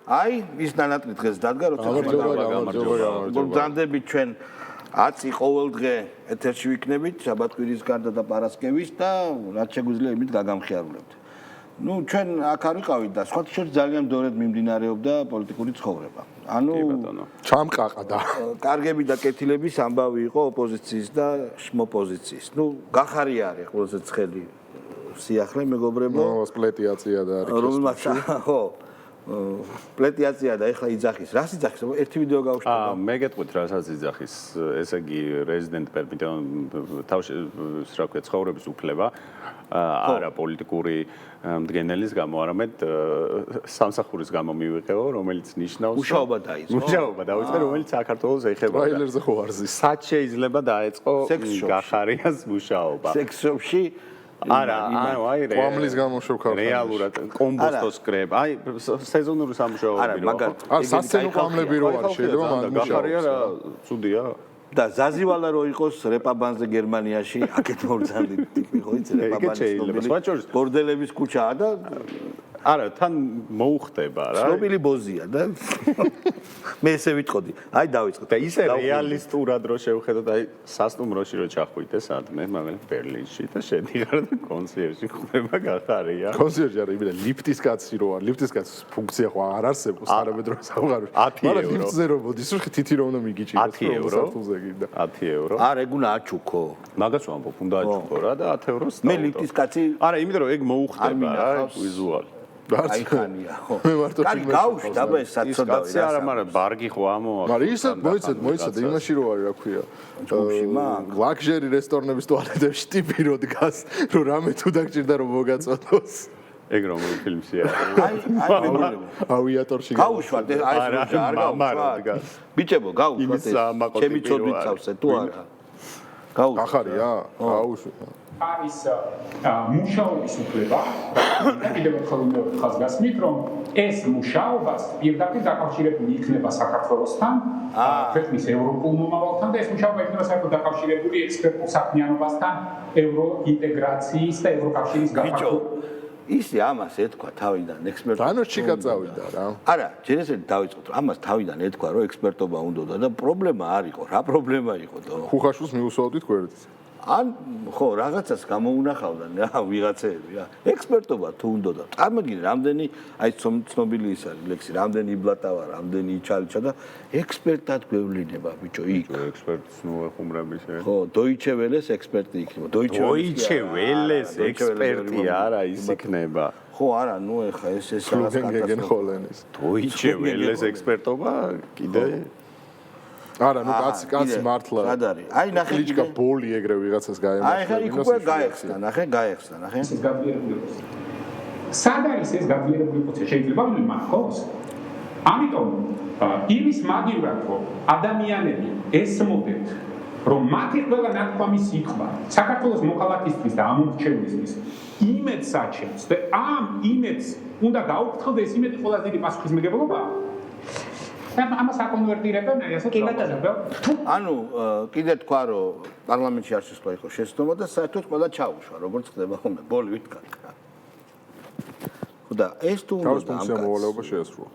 აი ის ნანატრი დღეს დადგა როცა გამარჯობა ჩვენ 10 ყოველდღე ეთერში ვიქნებით შაბათ-კვირის გარდა და პარასკევის და რაც შეგვიძლია იმით გაგამხიარულებთ. ნუ ჩვენ აქ არ ვიყავით და სხვა შორის ძალიან მდორედ მიმდინარეობდა პოლიტიკური ცხოვრება. ანუ ჩამყაყა და კარგები და კეთილების ამბავი იყო ოპოზიციის და შმოპოზიციის. ნუ გახარია არის ყველაზე ცხელი სიახლე მეგობრებო. სპლეტიაცია და არის. რომელმაც ხო პლეტიაცია და ეხლა იძახის. რას იძახის? ერთი ვიდეო გავუშვებ. მე გეტყვით რასაც იძახის. ესე იგი რეზიდენტ პერპეტუუმ თავში რა ქვია ცხოვრების უფლება არა პოლიტიკური მდგენელის გამო, არამედ სამსახურის გამო მივიღეო, რომელიც ნიშნავს მუშაობა დაიწყო. მუშაობა დაიწყო, რომელიც საქართველოს ეხება. ტრეილერზე ხო არზის. სად შეიძლება დაეწყო გახარიას მუშაობა? სექსშოპში არა, აი ყვამლის გამოშვებ ქართულში. რეალურად კომბოსტოს კრებ. აი სეზონური სამუშაოები რო. არ სასცენო ყვამლები რო არის, შეიძლება მან გახარია რა, ცუდია. და ზაზივალა რო იყოს რეპაბანზე გერმანიაში, აქეთ მორძალი ტიპი ხო იცი რეპაბანის ბორდელების ქუჩაა და არა, თან მოუხდება რა. ცნობილი ბოზია და მე ესე ვიტყოდი. აი დავიწყოთ. და ისე რეალისტურად რო შევხედოთ, აი სასტუმროში რო ჩახვიდე სადმე, მაგრამ ბერლინში და შედიღარ და კონსიერჟი ხდება გახარია. კონსიერჟი არა, იმედა ლიფტის კაცი რო არ, ლიფტის კაცის ფუნქცია ხო არ არსებობს არამედ რო სამყაროში. 10 მაგრამ ლიფტზე რო მოდის, რო თითი რომ უნდა მიგიჭიროს 10 ევრო. 10 ევრო. არა, ეგ უნდა აჩუქო. მაგას ვამბობ, უნდა აჩუქო რა და 10 ევროს. მე ლიფტის კაცი არა, იმიტომ რომ ეგ მოუხდება რა, ვიზუალი. აი ხანია ხო. მე მარტო კარი გავუშვ დაბა ეს საწოდავი რა. არა, მაგრამ ბარგი ხო ამოაქვს. მაგრამ ისე მოიცადე იმაში რო არის, რა ქვია. ლაქჟერი რესტორნების ტუალეტებში ტიპი რო დგას, რომ რამე თუ დაგჭირდა რომ მოგაწოდოს. ეგ რომელი ფილმშია? ავიატორში გავუშვათ აი ეს არ გავუშვათ. ბიჭებო, გავუშვათ ეს. ჩემი წოდვით წავსე თუ არა. გავუშვათ. გახარია? გავუშვე. არის მუშაობის უფლება და კიდევ ერთხელ უნდა ხაზგასმით, რომ ეს მუშაობაც პირდაპირ დაკავშირებული იქნება საქართველოსთან, ქვეყნის ევროპულ მომავალთან და ეს მუშაობა იქნება საერთოდ დაკავშირებული ექსპერტულ საქმიანობასთან, ევროინტეგრაციის და ევროკავშირის გაფართოებას. ისე ამას ეთქვა თავიდან ექსპერტობა. დანოჩიკა წავიდა რა. არა, ჯერ ესე დავიწყოთ, ამას თავიდან ეთქვა, რომ ექსპერტობა უნდოდა და პრობლემა არ იყო. რა პრობლემა იყო და ხუხაშვილს მიუსვავდით გვერდით. ან ხო რაღაცას გამოუნახავდნენ რა ვიღაცეები რა ექსპერტობა თუ უნდოდა წარმოგიდგენ რამდენი აი ცნობილი ის არის ლექსი რამდენი იბლატავა რამდენი იჩალიჩა და ექსპერტად გვევლინება ბიჭო იქ ექსპერტს ნუ ეხუმრების ხო დოიჩე ველეს ექსპერტი იქნება დოიჩე ველეს ექსპერტი არა ის იქნება ხო არა ნუ ეხა ეს გენ ხოლენის დოიჩე ველეს ექსპერტობა კიდე არა, ნუ კაცი მართლა. სად არის? აი ნახე კლიჩკა ბოლი ეგრე ვიღაცას გაემართლა. აი ხა იქ უკვე გაეხსნა, ნახე. ეს გაძლიერებული პროცესი. სად არის ეს გაძლიერებული პროცესი? შეიძლება ვინმე მაქოს? ამიტომ იმის მაგივრად რომ ადამიანები ესმოდეთ, რომ მათი ყველა ნათქვამი სიტყვა საქართველოს მოქალაქისთვის და ამორჩევლისთვის იმედს აჩენს და ამ იმედს უნდა გაუფრთხილდეს იმედი ყველაზე დიდი პასუხისმგებლობა. ამას აკონვერტირებენ ასე კი ბატონო ანუ კიდე თქვა რომ პარლამენტში არ შესვლა იყო შეცდომა და საერთოდ ყველა ჩაუშვა როგორც ხდება ხოლმე ბოლი ვითქა ხოდა ეს თუ უნდა ამ მოვალეობა შეასრულა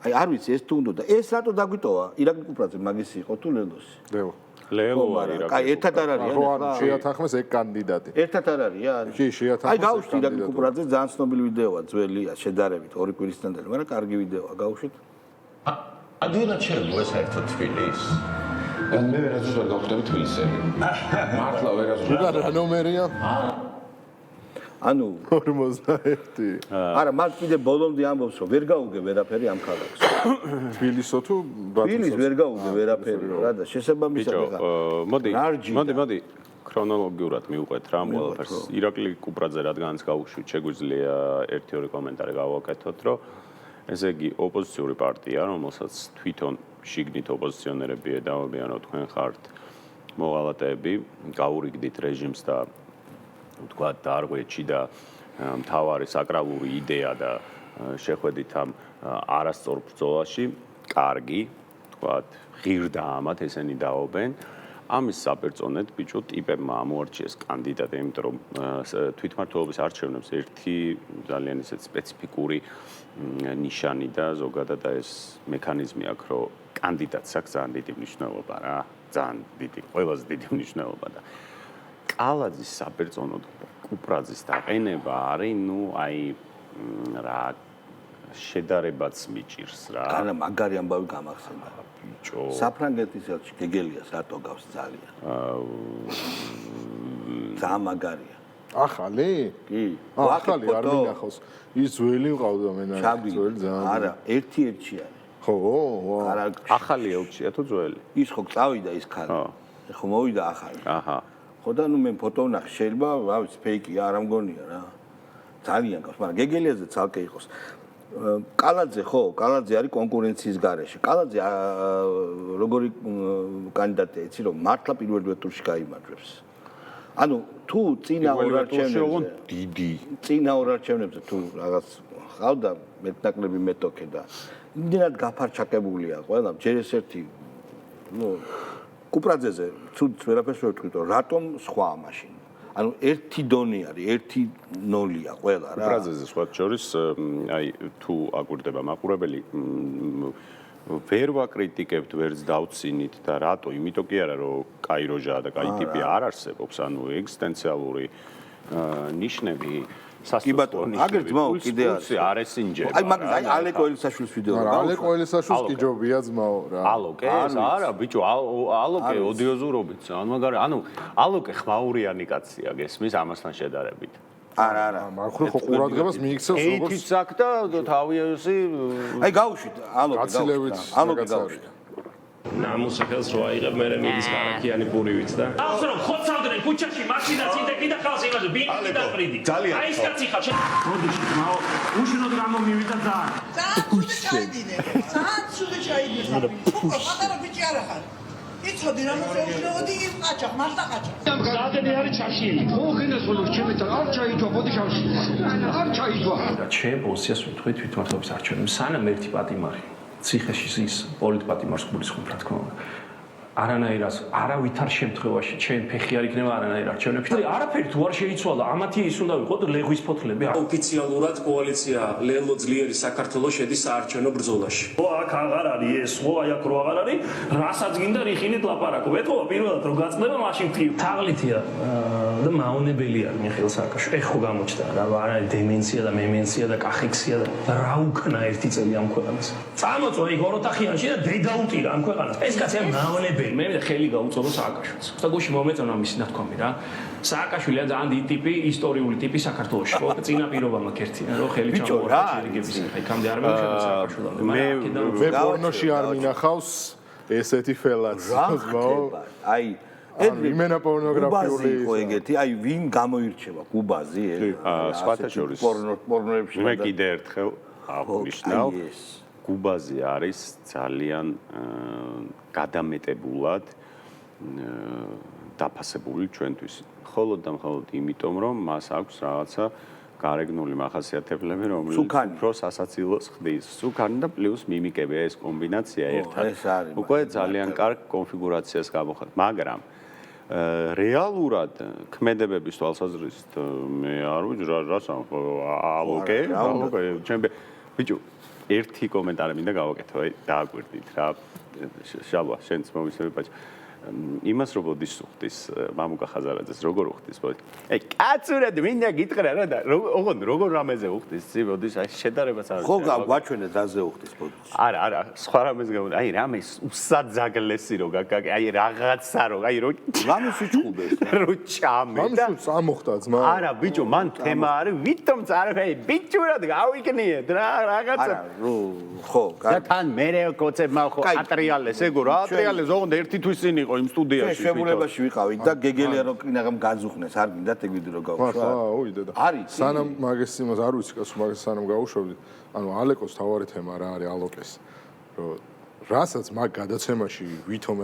აი არ ვიცი ეს თუ უნდა ეს რატო დაგვიტოვა ირაკლი კუპრაძე მაგისი იყო თუ ლელოსი ლელო არის აი ერთად არ არის ახლა შეათანხმეს ეგ კანდიდატი ერთად არ არის კი შეათანხმეს აი გავუშვით ირაკლი კუპრაძე ძალიან ცნობილი ვიდეოა ძველია შედარებით 2 კვირის წინდელი მაგრამ კარგი ვიდეოა გავუშვით ადვილად შეიძლება საერთოდ თბილის. მე ვერასდროს ვერ გავხდები თბილისელი. მართლა ვერასდროს. უდა რა ნომერია? ანუ 41. არა, მას კიდე ბოლომდე ამბობს, რომ ვერ გაუგე ვერაფერი ამ ქალაქს. თბილისო თუ თბილის ვერ გაუგე ვერაფერი რა და შესაბამისად ეხა. მოდი. ქრონოლოგიურად მივყვეთ რა ყველაფერს. ირაკლი კუპრაძე რადგანაც გავუშვით, შეგვიძლია 1-2 კომენტარი გავაკეთოთ, რომ ესე იგი ოპოზიციური პარტია, რომელსაც თვითონ შიგნით ოპოზიციონერები ედავებიან, რომ თქვენ ხართ მოღალატეები, გაურიგდით რეჟიმს და თქვა დარღვეჭი და მთავარი საკრალური იდეა და შეხვედით ამ არასწორ ბრძოლაში, კარგი, თქვა ღირდა ამათ ესენი დაობენ. ამის საბერძნეთ ბიჭო ტიპებმა ამოარჩიეს კანდიდატი, იმიტომ რომ თვითმმართველობის არჩევნებს ერთი ძალიან ისეთ სპეციფიკური ნიშანი და ზოგადად ეს მექანიზმი აქვს, რომ კანდიდატს აქვს ძალიან დიდი მნიშვნელობა რა, ძალიან დიდი, ყველაზე დიდი მნიშვნელობა და კალაძის საბერძნოთ კუპრაძის დაყენება არის, ნუ აი რა შედარებაც მიჭირს რა. არა, მაგარი ამბავი გამახსენდა. ბიჭო. საფრანგეთის ელჩი გეგელიას რატო გავს ძალიან? ძალიან მაგარია. ახალი? კი. ახალი არ მინახავს. ის ძველი მყავდა მენაი. ძველი ძალიან. არა, ერთი არის. ხო, ვა. არა, ახალი ელჩია თუ ძველი? ის ხო წავიდა ის ქალი. ხო მოვიდა ახალი. აჰა. ხო და ნუ მე ფოტო ვნახე, შეიძლება, რა ვიცი, ფეიკია, არ ამგონია რა. ძალიან გავს, მაგრამ გეგელიაზე ცალკე იყოს. კალაძე ხო, კალაძე არის კონკურენციის გარეშე. კალაძე როგორი კანდიდატია, იცი რომ მართლა პირველ ტურში გაიმარჯვებს. ანუ თუ წინა ორ არჩევნებზე დიდი წინა ორ არჩევნებზე თუ რაღაც ხავდა მეტნაკლები მეტოქე და იმდენად გაფარჩაკებულია ყველა, ჯერ ეს ერთი ნუ კუპრაძეზე ცუდ ვერაფერს ვერ ვთქვი, რატომ სხვა მაშინ? ანუ ერთი დონე არის, ერთი ნოლია ყველა რა. კუპრაძეზე სხვა შორის აი თუ აკვირდება მაყურებელი ვერ ვაკრიტიკებთ, ვერც დავცინით და რატო? იმიტომ კი არა, რომ კაი როჟაა და კაი ტიპი არ არსებობს, ანუ ეგზისტენციალური ნიშნები კი ბატონო, აგერ ძმაო კიდე არის ინჯერი. აი მაგას აი ალეკო ელისაშვილის ვიდეო რა ალეკო ელისაშვილს კი ჯობია ძმაო რა. ალოკე, არა ბიჭო, ალოკე ოდიოზურობით, ან მაგარი, ანუ ალოკე ხმაურიანი კაცია, გესმის ამასთან შედარებით. არა. მაგრამ ხო ყურადღებას მიიქცევს როგორც ეთიც აქ და თავისი აი გავუშვით, გაცილებით ალოკე გავუშვით. ნამუსახელს რო აიღებ მე მიდის კარაქიანი პურივით და ახლა რომ ხოცავდნენ ქუჩაში მაშინა წინდა ხალხს იმაზე ბიკი და ფრიდი აი ეს კაცი ხარ როდიში მაო უშინოდ რა მომივიდა და ძალიან ცუდი ჩაიდინე პატარა ბიჭი არა ხარ იცოდი რა მოსეულოდი იმ ყაჩაღ მართლა ყაჩაღ ზადები არის ჩაშილი ხოხინეს ხოლო ჩემეთა არ ჩაიჯვა ბოდი შავში არ ჩაიჯვა და ჩემ პოზიციას ვიტყვი თვითმმართველობის არჩევნებს სანამ ერთი პატიმარი ციხეში ის პოლიტპატიმარს გულისხმობ რა თქმა უნდა არანაირად არავითარ შემთხვევაში ჩემ ფეხი არ იქნება არანაირ არჩევნებში და არაფერი თუ არ შეიცვალა ამათი ის უნდა ვიყოთ ლეგვის ფოთლები ოფიციალურად კოალიცია ლელო ძლიერი საქართველოს შედის საარჩევნო ბრძოლაში ო აქ აღარ არის ეს ხო აი აქ რო აღარ არის რასაც გინდა რიხინით ლაპარაკობ ეთქო პირველად რომ გაწყდება მაშინ თქვი თაღლითია და მაუნებელი არის მიხეილ სააკაშვილი ეხო გამოჩნდა რა არა დემენცია და მემენცია და კახექსია და რა უკნა ერთი წელი ამ ქვეყანას წამოწვა იქ ოროთახიანში და დედაუტირა ამ ქვეყანას ეს კაცი მაუნებელი მე ხელი გაუწოდო სააკაშვილს. და გუში მომეწონა მისი ნათქვამი რა. სააკაშვილია ძალიან დიდი ტიპი, ისტორიული ტიპი საქართველოში. ხო, წინა პირობა მაქვს ერთი, რომ ხელი ჩამოვარდა ჩერიგების. აი, კამდე არ მეუშვება სააკაშვილამდე. მე პორნოში არ მინახავს ესეთი ფელაც. აი იმენა პორნოგრაფიული ხო ეგეთი, აი ვინ გამოირჩევა კუბაზი ეს? სხვათა შორის პორნოებში მე კიდე ერთხელ აღნიშნავ კუბაზე არის ძალიან გადამეტებულად დაფასებული ჩვენთვის. მხოლოდ და მხოლოდ იმიტომ, რომ მას აქვს რაღაცა გარეგნული მახასიათებლები, რომელიც უფრო სასაცილოს ხდის. სუქანი და პლუს მიმიკები, ეს კომბინაცია ერთად. უკვე ძალიან კარგ კონფიგურაციას გამოხატ, მაგრამ რეალურად ქმედებების თვალსაზრისით მე არ ვიცი რა ალოკე, ჩემ ბიჭო ერთი კომენტარი მინდა გავაკეთო, აი დააკვირდით რა. შალვა, შენც მომისმები ბაჭი. იმას რო ბოდის უხდის მამუკა ხაზარაძეს როგორ უხდის ბოდი? აი კაცურად მინდა გითხრა რა და ოღონდ როგორ რამეზე უხდის ცი ბოდის აი შედარებას არ ხო გვაჩვენე დაზე უხდის ბოდის. არა, სხვა რამეს გამო აი რამე უსაძაგლესი რო გაკაკე აი რაღაცა რო აი რო რამე სიჩხუბეს რო ჩამე და ამოხდა ძმა. არა ბიჭო მან თემა არის ვითომ წარაფერი ბიჭურად გავიკნიეთ რა რაღაცა ხო და თან მერე კოცებმა ხო ატრიალეს ეგო რა ატრიალეს ოღონდ ერთი თვისინი იყო იმ სტუდიაში შეებულებაში ვიყავით და გეგელია რო კინაღამ გაძუხნეს არ გინდათ ეგ ვიდეო გავუშვა ოი დედა არის სანამ მაგას იმას არ ვიცი კაცო მაგას სანამ გავუშვებდი ანუ ალეკოს თავარი თემა რა არის ალოკეს რომ რასაც მაგ გადაცემაში ვითომ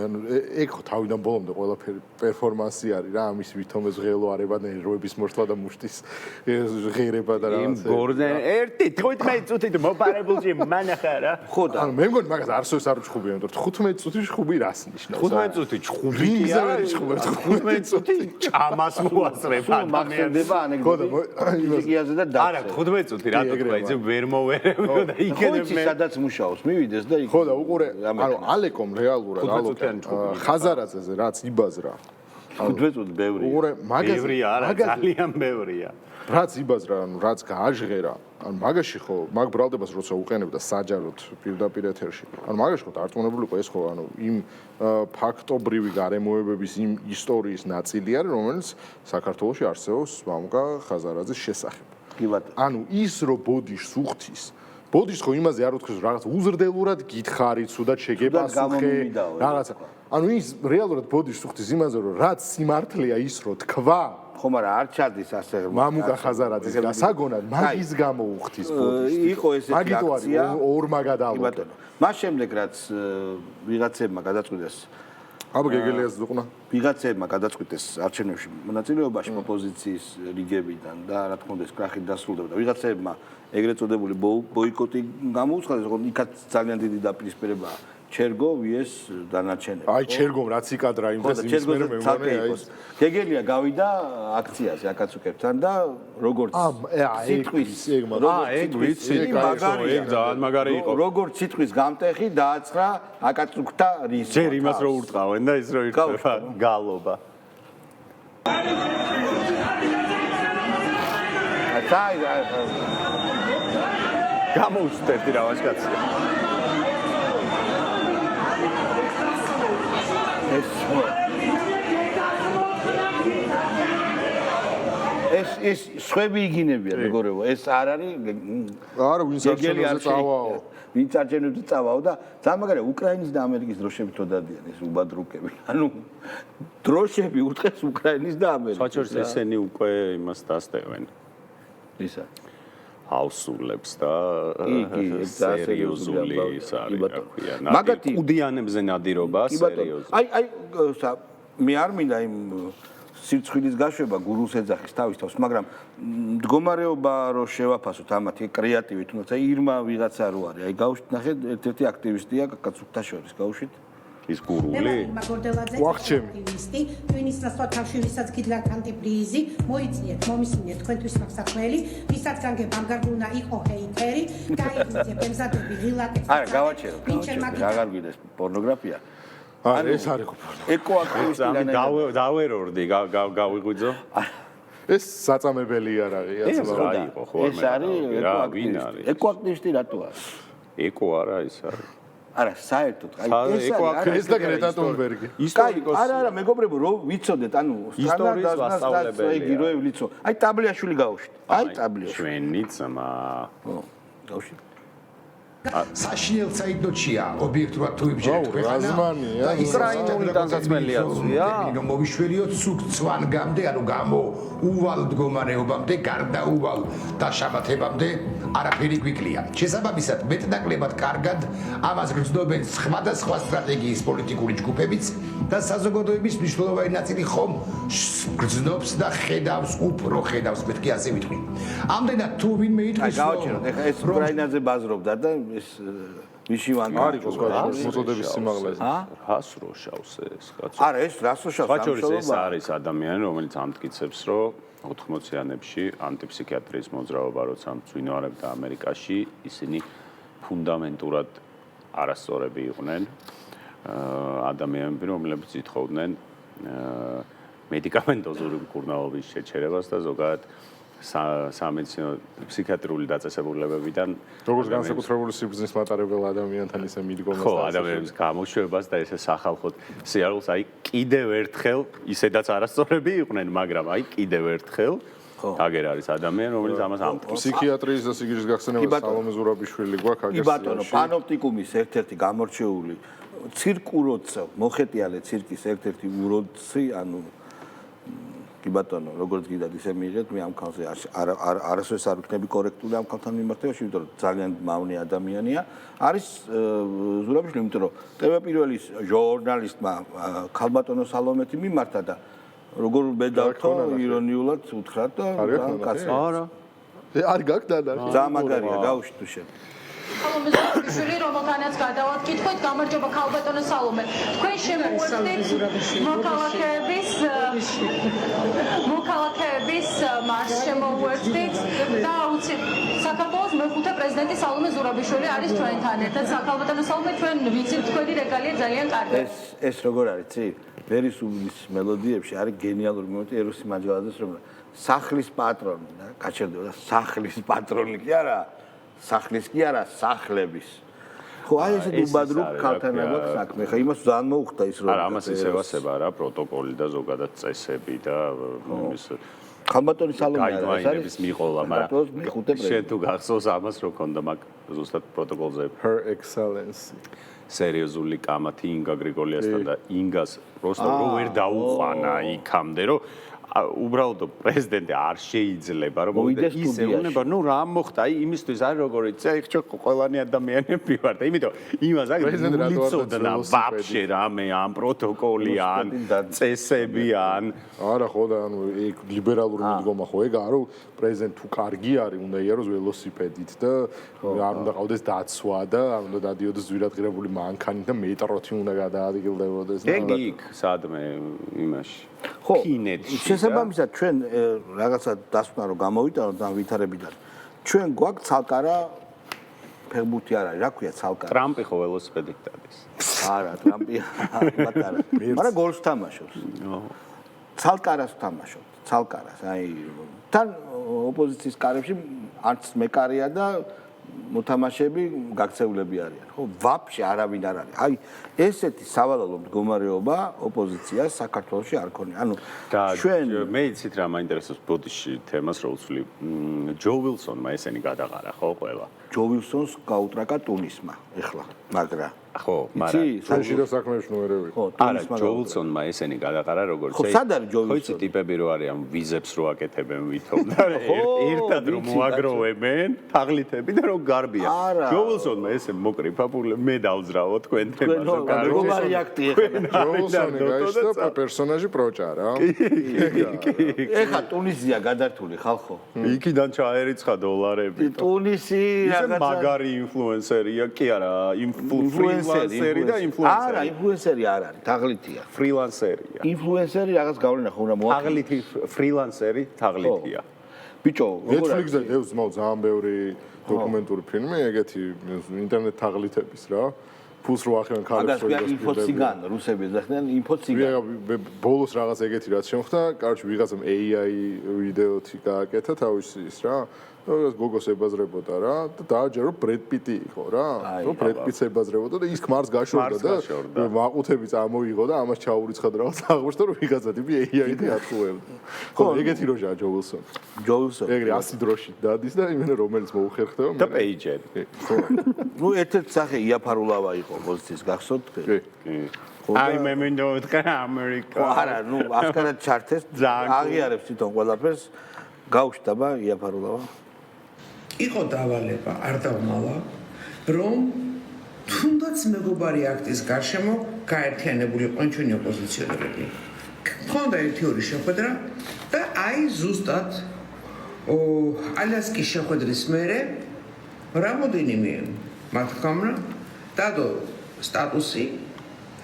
ეგ ხო თავიდან ბოლომდე ყველაფერი პერფორმანსი არის რა ამის ვითომეს ღელო არება ნერვების მოსვლა და მუშტის ღერება და რაღაცა. იმ გორდე 15 წუთით მოპარებულში მანახა რა. ხო და ანუ მე მგონი მაგას არსოდეს არ ჩხუბია, იმიტომ რომ 15 წუთი ჩხუბი რას ნიშნავს? 15 წუთი ჩხუბი არა, ჩხუბებს 15 წუთი ჭამას მოასწრებ მახსენდება ანეკდოტი ფიზიკაზე და არა 15 წუთი რატო თქვა იცი ვერ მოვერებო და იქნებ მე სადაც მუშაობს მივიდეს და იქ ხო და უყურე ანუ ალეკომ რეალურად ხაზარაძეზე რაც იბაზრა 15 წუთი ბევრია უყურე მაგაზე ბევრია არა ძალიან ბევრია რაც იბაზრა ანუ რაც გააჟღერა ანუ მაგაში ხო მაგ ბრალდებას როცა უყენებდა საჯაროდ პირდაპირ ეთერში ანუ მაგაში ხო დარწმუნებული იყო ეს ხო ანუ იმ ფაქტობრივი გარემოებების იმ ისტორიის ნაწილი არის რომელიც საქართველოში არსებობს მამუკა ხაზარაძის შესახებ კი ბატონო ანუ ის რო ბოდიშს უხთის ბოდიშს ხო იმაზე არ უთქვეს რაღაც უზრდელურად გითხარით სუდად შეგეპასუხე რაღაცა ანუ ის რეალურად ბოდიშს უხთის იმაზე რომ რაც სიმართლეა ის რო თქვა ხო მაგრამ არ ჩადის ასე მამუკა ხაზარაძის გასაგონად მაგის გამო უხთის ბოდიშს იყო ესეთი აქცია ორმა გადაალოკა მას შემდეგ რაც ვიღაცებმა გადაწყვიტეს აბა გეგელიას ზუყნა ვიღაცებმა გადაწყვიტეს არჩევნებში მონაწილეობაში ოპოზიციის რიგებიდან და რა თქმა უნდა ეს კრახით დასრულდება და ვიღაცებმა ეგრეთ წოდებული ბოიკოტი გამოუცხადეს, რომ იქაც ძალიან დიდი დაპირისპირებაა ჩერგო ვიეს დანარჩენები. აი ჩერგომ რაც იკადრა იმას იმის მერე მე მგონი აი გეგელია გავიდა აქციაზე აკაცუკებთან და როგორც სიტყვის ეგ ვიცი ეგ ძალიან მაგარი იყო. როგორც სიტყვის გამტეხი დააცხრა აკაცუკთა რის. ჯერ იმას რო ურტყავენ და ის რო ირჩება გალობა. გამოუშვერდი რა ვაშკაცია. ეს შვები იგინებია მეგობრებო ეს არ არის არა ვინც არჩევნებზე წავაო ვინც არჩევნებზე წავაო და ძალიან მაგარია უკრაინის და ამერიკის დროშები თო დადიან ეს უბადრუკები ანუ დროშები უტყეს უკრაინის და ამერიკის საჩორს ესენი უკვე იმას დასტევენ ისა აუსულებს და სერიოზული ის არის რა ქვია მაგათი უდიანებზე ნადირობა სერიოზული აი მე არ მინდა იმ სირცხვილის გაშვება გურულს ეძახის თავის თავს, მაგრამ მდგომარეობა რო შევაფასოთ ამათი კრეატივით, თუმცა ირმა ვიღაცა რო არის. აი გავუშვით ნახეთ, ერთ-ერთი აქტივისტია კაკაცუკთა შორის, გავუშვით ის გურული? აქტივისტი, ტვინის ნაცვლად თავშივისაც გიდგათ ანტიბრიზი, მოიწიეთ, მომისმინეთ თქვენთვის მაგსაქმელი, ვისაც განგებ ამგარგუნა იყო ჰეიტერი, გაიგრძე პემზადები ღილაკებს. არა, გავაჩერო, აღარ გვიდეს პორნოგრაფია. არა, ეს არის ეკოაქტივისტი დავერორდი, გავიღვიძო. ეს საწამებელი არაღია, ეს რა იყო ხო არ მე. ეკოაქტივისტი რატო არის? ეკო არა ის არის. არა, საერთოდ, აი ეს და გრეტა თუნბერგი. ისტორიკოსი. არა, მეგობრებო, რო ვიცოდეთ, ანუ ისტორიის მასწავლებელი. იგი რო ვლიცო. აი ტაბლიაშვილი გავუშვით. აი ტაბლიაშვილი. ჩვენი ძმა. ხო, გავუშვით. საშინელ საიდოჩია ობიექტურად თუ იბჯერეთ ქვეყანა უკრაინული ტანსაცმელიაცია რომ მოვიშველიოთ სუქცვანგამდე ანუ გამო უვალ მდგომარეობამდე გარდაუვალ დაშამათებამდე არაფერი გვიკლია შესაბამისად მეტნაკლებად კარგად ამას გრძნობენ სხვადასხვა სტრატეგიის პოლიტიკური ჯგუფებიც და საზოგადოების მნიშვნელოვანი ნაწილი ხომ გრძნობს და ხედავს უფრო ხედავს მეთქი ასე ვიტყვი ამდენად თუ ვინმე იტყვის რომ გავაჩეროთ ეხლა ეს უკრაინაზე ბაზრობდა და ეს ვიშივანი არის მოწოდების სიმაღლე რას როშავს ეს კაცო არა ეს რას როშავს ბაჭორის ეს არის ადამიანი რომელიც ამტკიცებს რომ 80-იანებში ანტიფსიქიატრიის მოძრაობა როცა მძვინვარებდა ამერიკაში ისინი ფუნდამენტურად არასწორები იყვნენ ადამიანები რომლებიც ითხოვდნენ მედიკამენტოზური მკურნალობის შეჩერებას და ზოგადად სამედიცინო ფსიქიატრიული დაწესებულებებიდან როგორც განსაკუთრებული სიბრძნის მატარებელ ადამიანთან ისე მიდგომას ხო ადამიანების გამოშვებას და ესე სახალხოდ სიარულს აი კიდევ ერთხელ ისედაც არასწორები იყვნენ მაგრამ აი კიდევ ერთხელ აგერ არის ადამიანი რომელიც ამას ამტკიცებს ფსიქიატრიის და სიგიჟის გახსენება სალომე ზურაბიშვილი გვაქვს აგერ კი ბატონო პანოპტიკუმის ერთ-ერთი გამორჩეული ცირკუროცე მოხეტიალე ცირკის ერთ-ერთი უროცი ანუ კი ბატონო, როგორც გიდათ ისე მიიღეთ, მე ამ ქალზე არასოდეს არ ვიქნები კორექტული ამ ქალთან მიმართებაში, იმიტომ რომ ძალიან მავნე ადამიანია. არის ზურაბიშვილი, იმიტომ რომ ტელევიზიის ჟურნალისტმა ქალბატონო სალომეთი მიმართა და როგორ მედავთო ირონიულად უთხრა და კაცი. არა. არ გაგდანა. ძალიან მაგარია, გავუშვით თუ შენ. სალომე ზურაბიშვილი, რომელთანაც გადავად კითხვით, გამარჯობა ქალბატონო სალომე. თქვენ შემოვუერთდით მოქალაქეების მარშს შემოვუერთდით და უცებ საქართველოს მეხუთე პრეზიდენტი სალომე ზურაბიშვილი არის ჩვენთან ერთად. ქალბატონო სალომე, ჩვენ ვიცით თქვენი რეგალია ძალიან კარგი. ეს როგორ არის, ცი? ვერისუბნის მელოდიებში არის გენიალური მომენტი ეროსი მაჯალაძეს, რომ სახლის პატრონი და გაჩერდება და სახლის პატრონი კი არა, სახლის კი არა, სახლების. ხო, აი ესე უბადრუк ქალთან აქვს საქმე. ხა იმას ძალიან მოუხდა ის რომ არა, ამას ისევასება რა, პროტოკოლი და ზოგადად წესები და ის ქალბატონი სალომე არის მიყოლა, მაგრამ შენ თუ გახსოვს ამას რო ქონდა მაგ ზუსტად პროტოკოლზე her excellency სერიოზული კამათი ინგა გრიგოლიასთან და ინგას просто რო ვერ დაუყვანა იქამდე რომ უბრალოდ პრეზიდენტი არ შეიძლება რომ მოვიდეს ისე უნება ნუ რა მოხდა აი იმისთვის არის როგორ იცი აი ხო ყველანი ადამიანები ვარ და იმიტომ იმას აი პრეზიდენტი ვაფშე რამე ამ პროტოკოლი ან წესები ან არა ხო და ანუ ეგ ლიბერალური მიდგომა ხო ეგ არა პრეზიდენტი თუ კარგი არის უნდა იაროს ველოსიპედით და არ უნდა ყავდეს დაცვა და არ უნდა დადიოდეს ძვირადღირებული მანქანით და მეტროთი უნდა გადაადგილდებოდეს ეგ იქ სადმე იმაში ხო შესაბამისად ჩვენ რაღაცა დასვნა რომ გამოვიტანოთ ამ ვითარებიდან ჩვენ გვაქვს ცალკარა ფეხბურთი არ არის რა ქვია ცალკარა ტრამპი ხო ველოსიპედით დადის არა ტრამპი არა მაგრამ გოლს თამაშობს ცალკარას თამაშობს ცალკარას აი თან ოპოზიციის კარებში არც მეკარია და მოთამაშეები გაქცეულები არიან ხო ვაფშე არავინ არ არის აი ესეთი სავალალო მდგომარეობა ოპოზიციას საქართველოში არ ქონია ანუ ჩვენ მე იცით რა მაინტერესებს ბოდიში თემას რო ვცვლი ჯო ვილსონმა ესენი გადაყარა ხო ყველა ჯო ვილსონს გაუტრაკა ტუნისმა ეხლა მაგრა ხო მაგრამ საჭირო საქმეებში ნუერები ხო არა ჯო ვილსონმა ესენი გადაყარა როგორც ხო სად არის ჯო ვილსონი ხო იცი ტიპები რო არის ამ ვიზებს რო აკეთებენ ვითომ და ერთად რომ მოაგროვებენ თაღლითები და რო გარბიან ჯო ვილსონმა ესე მოკრიფაფული მე დავძრავო თქვენ თემას როგორი აქტი ეხლა ჯო ვილსონი გაიშტა პერსონაჟი პროჭა რა ეხლა ტუნისია გადართული ხალხო იქიდან ჩაერიცხა დოლარები ტუნისი რაღაცა მაგარი ინფლუენსერია კი არა ინფლუენსერი და ინფლუენსერი არა ინფლუენსერი არ არის თაღლითია ფრილანსერია ინფლუენსერი რაღაც გავლენა ხო უნდა მოახდინოს თაღლითი ფრილანსერი თაღლითია ბიჭო Netflix-ზე დევს ძალიან ბევრი დოკუმენტური ფილმი ეგეთი ინტერნეტ თაღლითების რა ფულს რო ახევენ ქალებს რო ინფოციგან რუსები ეძახდნენ ინფოციგან ბოლოს რაღაც ეგეთი რაც შემხდა კარჩი ვიღაცამ AI ვიდეოთი გააკეთა თავის ის რა ეს გოგოს ებაზრებოდა რა და დააჯერო ბრედ პიტი იყო რა რომ ბრედ პიტს ებაზრებოდა და ის ქმარს გაშორდა და მაყუთები წამოიღო და ამას ჩაურიცხა და რაღაც აღმოჩნდა რომ ვიღაცა ტიპი AI-ით ატყუებდა ხო ეგეთი როჟა ჯო ვილსონი ჯო ვილსონი ეგრე 100 დროში დადის და იმენა რომელიც მოუხერხდება და პეიჯერი ხო ნუ ერთ-ერთი სახე იაფარულავა იყო პოზიციის გახსოვთ კი აი მე მინდა ვთქვა ამერიკა არა ნუ ასკარად ჩართეს აღიარებს თვითონ ყველაფერს გაუშვება იაფარულავა იყო დავალება არ დავმალა რომ თუნდაც მეგობარი აქტის გარშემო გაერთიანებული იყვნენ ჩვენი ოპოზიციონერები. ხონდა ერთი ორი შეხვედრა და აი ზუსტად ალასკის შეხვედრის მერე რამოდენიმე მათ თქმა დადო სტატუსი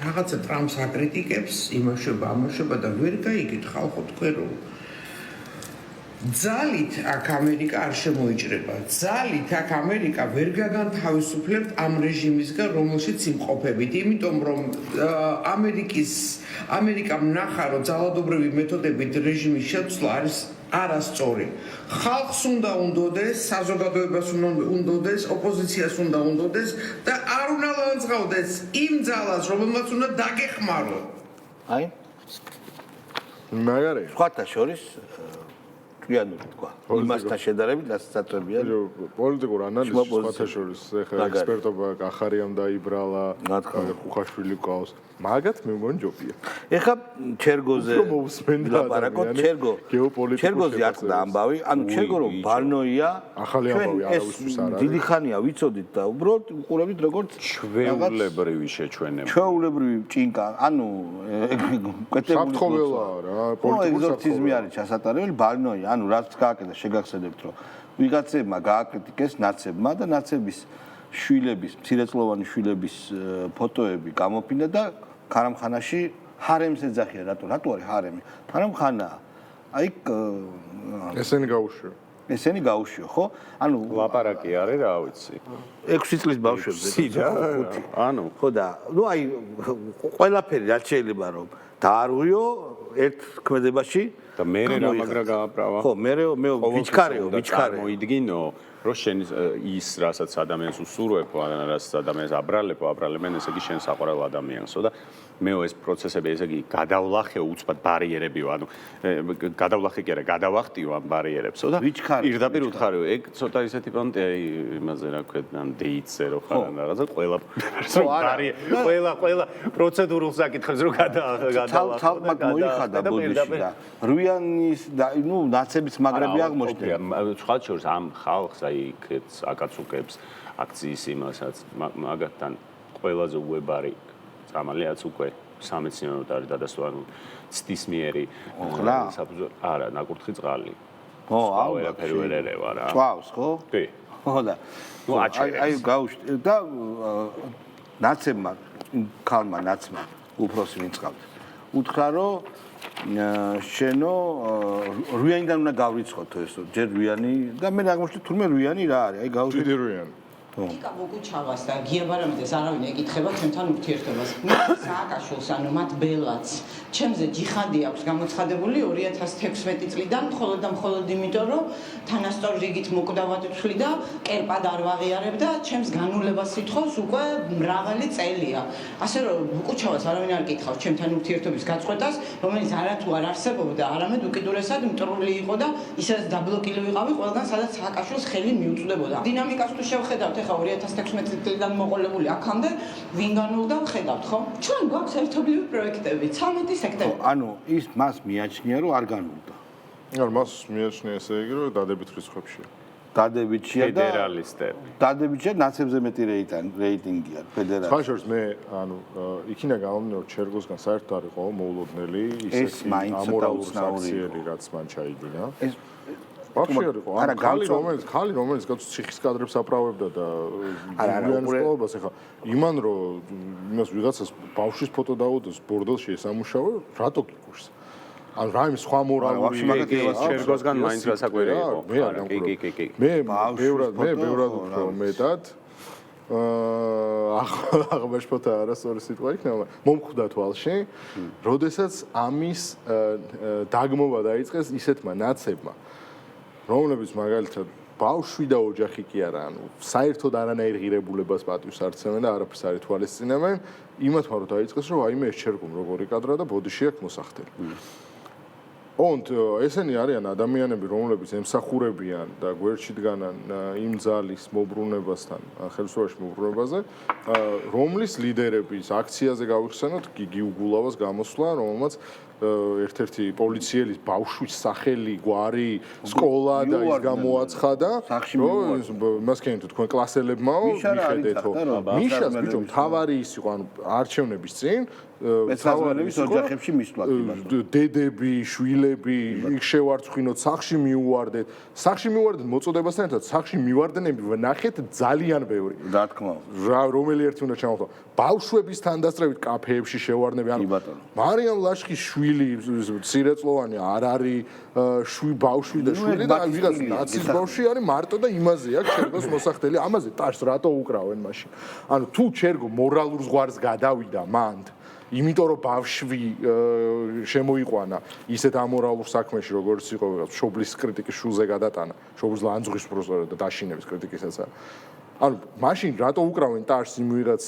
რაღაცა ტრამპს აკრიტიკებს იმაშობა ამაშობა და ვერ გაიგეთ ხალხო თქვენ რომ ძალით აქ ამერიკა არ შემოიჭრება. ძალით აქ ამერიკა ვერ გაგანთავისუფლებთ ამ რეჟიმისგან, რომელშიც იმყოფებით, იმიტომ რომ ამერიკამ ნახა, რომ ძალადობრივი მეთოდებით რეჟიმის შეცვლა არის არასწორი. ხალხს უნდა უნდოდეს, საზოგადოებას უნდა უნდოდეს, ოპოზიციას უნდა უნდოდეს და არ უნდა ლანძღავდეს იმ ძალას, რომელმაც უნდა დაგეხმაროთ. აი მაგარი სხვათა შორის ჭკვიანური თქვა. იმასთან შედარებით დასაცავია. პოლიტიკურ ანალიზს სხვათა შორის ეხლა ექსპერტობა ახარიამ დაიბრალა, ხუხაშვილი ყავს. მაგათ მე მგონი ჯობია. ეხლა ჩერგოზე ლაპარაკობ, ჩერგოზე აწყდა ამბავი, ანუ ჩერგო რომ ბარნოია, ახალი ამბავი არავისთვის არ არის. დიდი ხანია ვიცოდით და უბრალოდ უყურებით როგორც ჩვეულებრივი შეჩვენება. ჩვეულებრივი ჭინკა, ანუ კეთებული საფრთხოველაა რა, პოლიტიკური ეგზორციზმი არის ჩასატარებელი ბარნოია, ანუ რაც გააკეთა შეგახსენებთ რომ ვიღაცებმა გააკრიტიკეს ნაცებმა და ნაცების შვილების, მცირეწლოვანი შვილების ფოტოები გამოფინა და ქარამხანაში ჰარემს ეძახიან, რატო არის ჰარემი? ქარამხანაა. აი ესენი გაუშვია. ესენი გაუშვია, ხო? ანუ ლაპარაკი არის რა ვიცი. 6 წლის ბავშვებზე. ანუ ხო და ნუ აი ყველაფერი რაც შეიძლება რომ დაარღვიო ერთ ქმედებაში და მე რა მაგრა გააправა. ხო, მე ვიჩქარეო. მოიდგინო რომ შენ ის რასაც ადამიანს უსურვებ, რასაც ადამიანს აბრალებენ, ესე იგი შენ საყვარელ ადამიანსო და მეო ეს პროცესები ესე იგი გადავლახეო უცბად ბარიერებიო, ანუ გადავლახე კი არა, გადავახტიო ამ ბარიერებსო და პირდაპირ უთხარიო. ეგ ცოტა ისეთი პონტია იმაზე რა ქვია, დეიტზე რო ხარ ან რაღაცა ყველა პროცედურულ საკითხებს რო გადავახტო. თავმაგ მოიხადა ბოდიში და რუიანის და ნუ ნაცების მაგრები აღმოჩნდა. სხვა შორის ამ ხალხს აი იქაც აკაცუკებს აქციის იმასაც მაგათთან ყველაზე უებარი წამალიაც უკვე 13 მინუტი არის დადასტურა ანუ ცდისმიერი არა ნაკურთხი წყალი ვერაფერი ვერ ერევა რა წვავს ხო? კი ხო და ნუ აი გავუშტი და ნაცებმა ქალმა ნაცმა უფროსი მიწყავთ უთხრა რომ შენო რუიანიდან უნდა გავრიცხოთ ესო ჯერ რუიანი და მე აღმოჩნდა თურმე რუიანი რა არის აი გავუშტი რუიანი იკა მოგუჩავას და გიაბარამიდეს არავინ ეკითხება ჩვენთან ურთიერთობას. სააკაშვილს ანუ მათ ბელაც ჩემზე ჯიხადი აქვს გამოცხადებული 2016 წლიდან მხოლოდ იმიტომ რომ თანასწორ რიგით მოკვდავად ვთვლი და კერპად არ ვაღიარებ და ჩემს განულებას სიტყვას უკვე მრავალი წელია. ასე რომ მოგუჩავას არავინ არ ეკითხავს ჩემთან ურთიერთობის გაწყვეტას, რომელიც არათუ არ არსებობდა, არამედ უკიდურესად მტრული იყო და ისედაც დაბლოკილი ვიყავი ყველგან სადაც სააკაშვილს ხელი მიუწვდებოდა. დინამიკას თუ შევხედავთ ეხლა 2016 წლიდან მოყოლებული აქამდე ვინ განულდა ვხედავთ ხო? ჩვენ გვაქვს ერთობლივი პროექტები 13 სექტემბრი. ანუ ის მას მიაჩნია რომ არ განულდა. არ მას მიაჩნია ესე იგი რომ დადებით რიცხვებშია. დადებითია და ფედერალისტები. დადებითია ნაცებზე მეტი რეიტინგია ფედერალისტ. სხვა შორის მე ანუ იქინა გამომდინარე ჩერგოსგან საერთოდ არ იყო მოულოდნელი ისეთი ამორალური საქციელი რაც მან ჩაიდინა. ეს ბავშვი არ იყო, ანუ ხალი რომელიც გაწ ციხის კადრებს აправებდა და უბრალოდ ეხა იმან რომ იმას ვიღაცას ბავშვის ფოტო დაუდოს ბორდელში ესამუშაო, რატო გიკურს? ანუ რაიმე სხვა მორალური ჩერგოსგან მაინც გასაკვირი იყო. კი. მე ბევრად უფრო მეტად აღბეშფოთა არასწორი სიტყვა იქნება, მომხვდა თვალში, როდესაც ამის დაგმობა დაიწყეს ისეთმა ნაცებმა რომლებიც მაგალითად ბავშვი და ოჯახი კი არა, ანუ საერთოდ არანაირ ღირებულებას პატივს არ ცემენ და არაფერს არ ითვალისწინებენ, იმათმა რომ დაიწყეს, რომ აიმე ეს ჩერგომ როგორი კადრა და ბოდიში აქვს მოსახდელი. ოღონდ ესენი არიან ადამიანები, რომლებიც ემსახურებიან და გვერდში დგანან იმ ძალის მოbrunებასთან, ხელისუფლებაში მოbrunებაზე, რომლის ლიდერების აქციაზე გავიხსენოთ გიგი უგულავას გამოსვლა, რომელმაც ერთ-ერთი პოლიციელის ბავშვის სახელი, გვარი, სკოლა და ის გამოაცხადა, რომ მას ქენით თქვენ კლასელებმაო, მიხედეთო. მიშას ბიჭო, თავარი ის იყო, ანუ არჩევნების წინ მეცავალების ოჯახებში მისვლა დედები, შვილები, იქ შევარცხინოთ, სახში მიუვარდეთ. სახში მიუვარდეთ მოწოდებასთან ერთად, სახში მივარდნები ვნახეთ ძალიან ბევრი. რა თქმა უნდა. რომელი ერთი უნდა ჩამოხდა. ბავშვების თანდასწრებით კაფეებში შევარდნები. ანუ მარიამ ლაშხის შვილი, მცირეწლოვანი არ არის ბავშვი და შვილი და ვიღაც ნაცის ბავშვი არის მარტო და იმაზე აქვს ჩერგოს მოსახდელი. ამაზე ტაშს რატო უკრავენ მაშინ? ანუ თუ ჩერგო მორალურ ზღვარს გადავიდა მანდ იმიტომ რომ ბავშვი შემოიყვანა ისეთ ამორალურ საქმეში როგორც იყო შობლის კრიტიკის შულზე გადატანა შობლის ლანძღვის პროცედურა და დაშინების კრიტიკისაც ანუ მაშინ რატო უკრავენ ტაშს იმ ვიღაც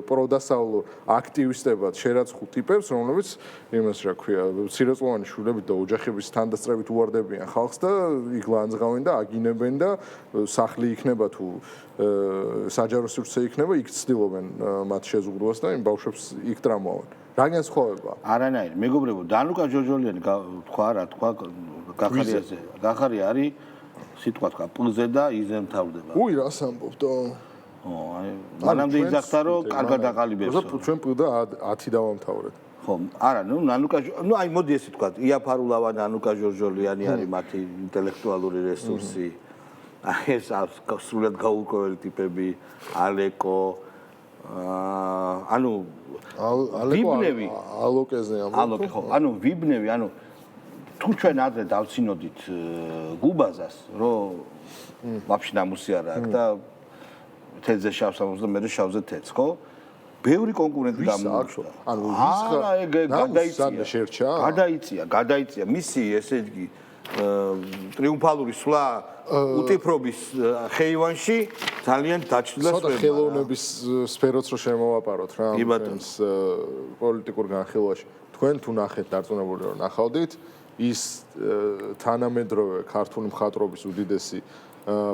პროდასავლო აქტივისტებად შერაცხულ ტიპებს, რომლებიც იმას რა ქვია, ცირეწლოვანი შვილებით და ოჯახების თანდასწრებით უვარდებიან ხალხს და იქ ლანძღავენ და აგინებენ და სახლი იქნება თუ საჯარო სივრცე იქნება, იქ ცდილობენ მათ შეზღუდვას და იმ ბავშვებს იქ ტრამვავენ. რა განსხვავებაა? არანაირი. მეგობრებო, დანუკა ჯორჯოლიანი თქვა რა თქვა გახარიაზე. გახარი არის სიტყვა თქვა პლზე და იზე მთავრდება. უი რას ამბობდო? აი, მანამდე იძახდა რომ კარგად აყალიბებს. ჩვენ პლდა 10 დავამთავრეთ. ხო, არა, ნანუკა, აი მოდი ესე თქვა, იაფარულავა ნანუკა ჯორჯოლიანი არის მათი ინტელექტუალური რესურსი. აი ეს სრულად გაურკვეველი ტიპები, ალეკო, ანუ ვიბნევი, ალოკეზე ამბობ. ალოკე ხო, ანუ ვიბნევი, ანუ თუ ჩვენ ადრე დავცინოდით გუბაზას, რომ ვაფშე ნამუსი არა აქვს და თეთრზე შავს ამოს და მე შავზე თეთრს, ხო? ბევრი კონკურენტი გამოიწვა. ანუ ვის გადაიწია მისი ესე იგი ტრიუმფალური სვლა უტიფრობის ხეივანში ძალიან დაჩნდა სვლა. ცოტა ხელოვნების სფეროც რო შემოვაპაროთ რა ამის პოლიტიკურ განხილვაში. თქვენ თუ ნახეთ დარწმუნებული რომ ნახავდით ის თანამედროვე ქართული მხატვრობის უდიდესი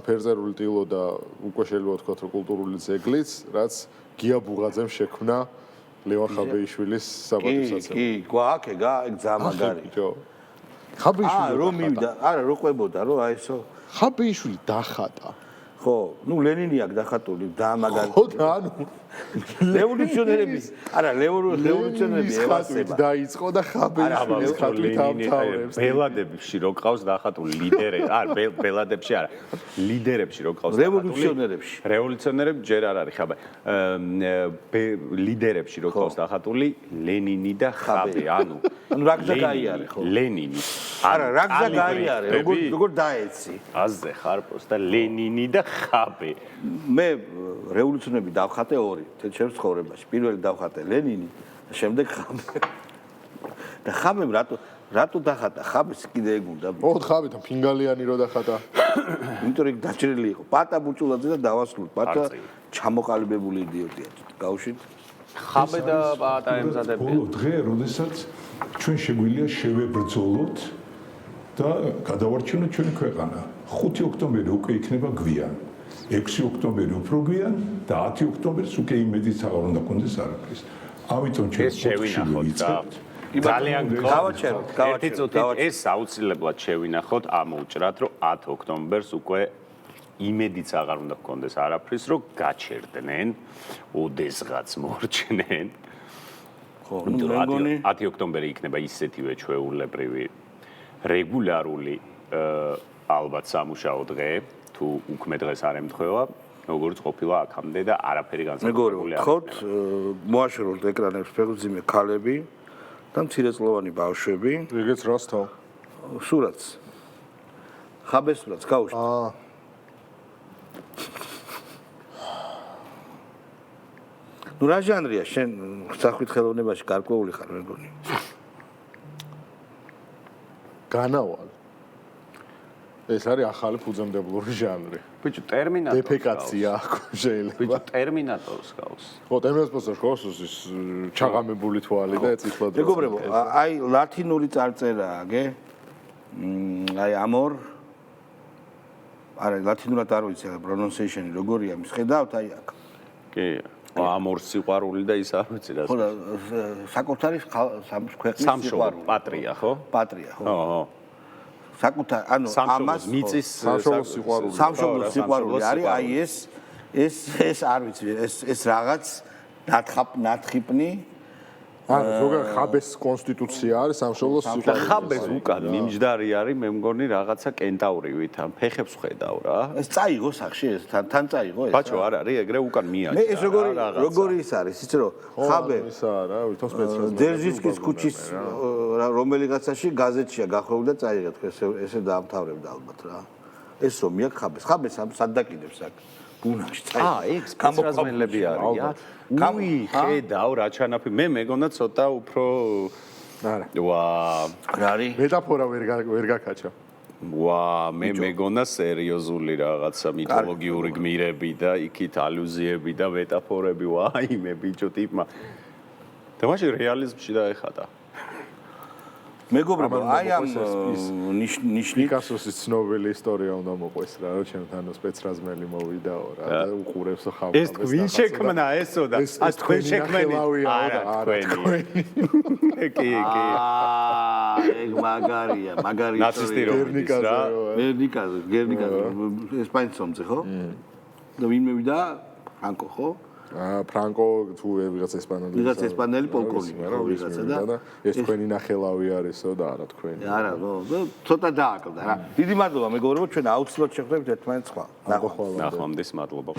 ფერწერული ტილო და უკვე შეიძლება ვთქვათ რომ კულტურული ძეგლიც, რაც გია ბუღაძემ შექმნა ლევან ხაბეიშვილის საპატივსაცემად. კი, გვაქვს ეგა, ეგ ძამაგარი. ხაბეიშვილი რომ მივიდა, არა, რო ყვებოდა, რომ აი ესო ხაბეიშვილი დახატა. ხო, ნუ ლენინი აქვს დახატული, დამაგარი. ხო და ანუ რევოლუციონერების, არა, რევოლუციონერები ევასება. დაიწყო და ხაბეიშვილის ხატვით ამთავრებს. ბელადებში რო ყავს დახატული ლიდერები, არა, ბელადებში არა, ლიდერებში რო ყავს რევოლუციონერებში. რევოლუციონერები ჯერ არ არის ხაბე. ლიდერებში რო ყავს დახატული ლენინი და ხაბე, ანუ რაგზა გაიარე, ხო? ლენინი. არა, რაგზა გაიარე, როგორ დაეცი? აზზე ხარპოს და ლენინი და ხაბე. მე რევოლუციონერები დავხატე ორი ჩემს ცხოვრებაში. პირველი დავხატე ლენინი, შემდეგ ხაბე. და ხაბემ რატო დახატა? ხაბეს კიდე ეგ უნდა. ოღონდ ხაბეთან ფინგალიანი რო დახატა. იმიტომ რომ დაჭრილი იყო. პატა ბუჭულაძე და დავასრულეთ. პატა ჩამოყალიბებული იდიოტია. გავუშვით. ხაბე და პატა ემზადებიან. ბოლო დღე, როდესაც ჩვენ შეგვიძლია შევებრძოლოთ და გადავარჩინოთ ჩვენი ქვეყანა. 5 ოქტომბერი უკვე იქნება გვიან. 6 ოქტომბერი უფრო გვიან და 10 ოქტომბერს უკვე იმედიც აღარ უნდა გქონდეს არაფრის. ამიტომ ჩვენ შევინახოთ რა. ძალიან გავაჩეროთ, ეს აუცილებლად შევინახოთ, ამოუჭრათ, რომ 10 ოქტომბერს უკვე იმედიც აღარ უნდა გქონდეს არაფრის, რომ გაჩერდნენ, ოდესღაც მორჩნენ. ხო, მეგონი 10 ოქტომბერი იქნება ისეთივე ჩვეულებრივი რეგულარული ალბათ სამუშაო დღე, თუ უქმე დღეს არ ემთხვევა, როგორც ყოფილა აქამდე და არაფერი განსაკუთრებული არ იქნება. მეგობრებო, მოაშოროთ ეკრანებს ფეხმძიმე ქალები და მცირეწლოვანი ბავშვები. ეგეც რას თავ? სურათს. ხაბეს სურათს გავუშვით. ნუ რა ჟანრია შენ სახვით ხელოვნებაში გარკვეული ხარ მეგონი? განავალ. ეს არის ახალი ფუძემდებლური ჟანრი. ბიჭო, ტერმინატორს. დეფეკაცია აქვს შეიძლება. ბიჭო, ტერმინატორს გავს. ხო, ტერმინატორს გავს ის ჩაღამებული თვალი და წითლად. მეგობრებო, აი ლათინური წარწერაა, გე? აი ამორ არა, ლათინურად არ ვიცი, pronunciation-ი როგორია, მისხედავთ აი აქ. კი. ამორ სიყვარული და ის არ ვიცი რა. ხო და საკუთარი ქვეყნის სამშობლო, პატრია, ხო? პატრია, ხო. ხო. საკუთარ, ანუ ამას მიწის სამშობლოს სიყვარული არის, აი ეს არ ვიცი, ეს რაღაც ნათხიპნი ანუ ზოგადად ხაბეს კონსტიტუცია არის სამშობლოს სიყვარული. და ხაბეს უკან მიმჯდარი არის, მე მგონი რაღაცა კენტავრივით, ამ ფეხებს ხედავ რა. ეს წაიღო სახში ეს თან წაიღო ეს. ბაჭო არ არის, ეგრე უკან მიაჭრა. მე ეს როგორი ის არის, იცი რომ ხაბე ისა რა, ვითოს მეცხრას. დერჟინსკის ქუჩის რომელიღაცაში გაზეთშია გახვეული და წაიღეთ, ესე დაამთავრებდა ალბათ რა. ეს რომ მიაკ ხაბეს სად დაკიდებს აქ. ბუნაში წაიღო. ეგ კამოფლაჟები არის. უი, ხედავ რა ჩანაფი. მე მეგონა ცოტა უფრო არა. ვა, რა არის? მეტაფორა ვერ გაკაჩა. ვა, მე მეგონა სერიოზული რაღაცა მითოლოგიური გმირები და იქით ალუზიები და მეტაფორები, ვაიმე ბიჭო ტიპმა. და მაშინ რეალიზმში დაეხატა. მეგობრებო, აი ამ ნიშნით პიკასოს ცნობილი ისტორია უნდა მოყვეს რა, რომ ჩემთან სპეცრაზმელი მოვიდაო რა და უყურებსო ხალხს. ეს ვინ შექმნა ესო და ას თქვენ შექმნით? არა, თქვენი. კი. ეგ მაგარია. ნაცისტი რომელიც რა. გერნიკაზე, ესპანეთის ომზე, ხო? და ვინ მევიდა? ფრანკო, ხო? ფრანკო თუ ვიღაც ესპანელი. ვიღაც ესპანელი პოლკოვნიკი, ხო, ვიღაცა და ეს თქვენი ნახელავი არისო და არა თქვენი. არა, ხო, ცოტა დააკლდა რა. დიდი მადლობა მეგობრებო, ჩვენ აუცილებლად შევხვდებით ერთმანეთს ხვალ. ნახვამდის მადლობა.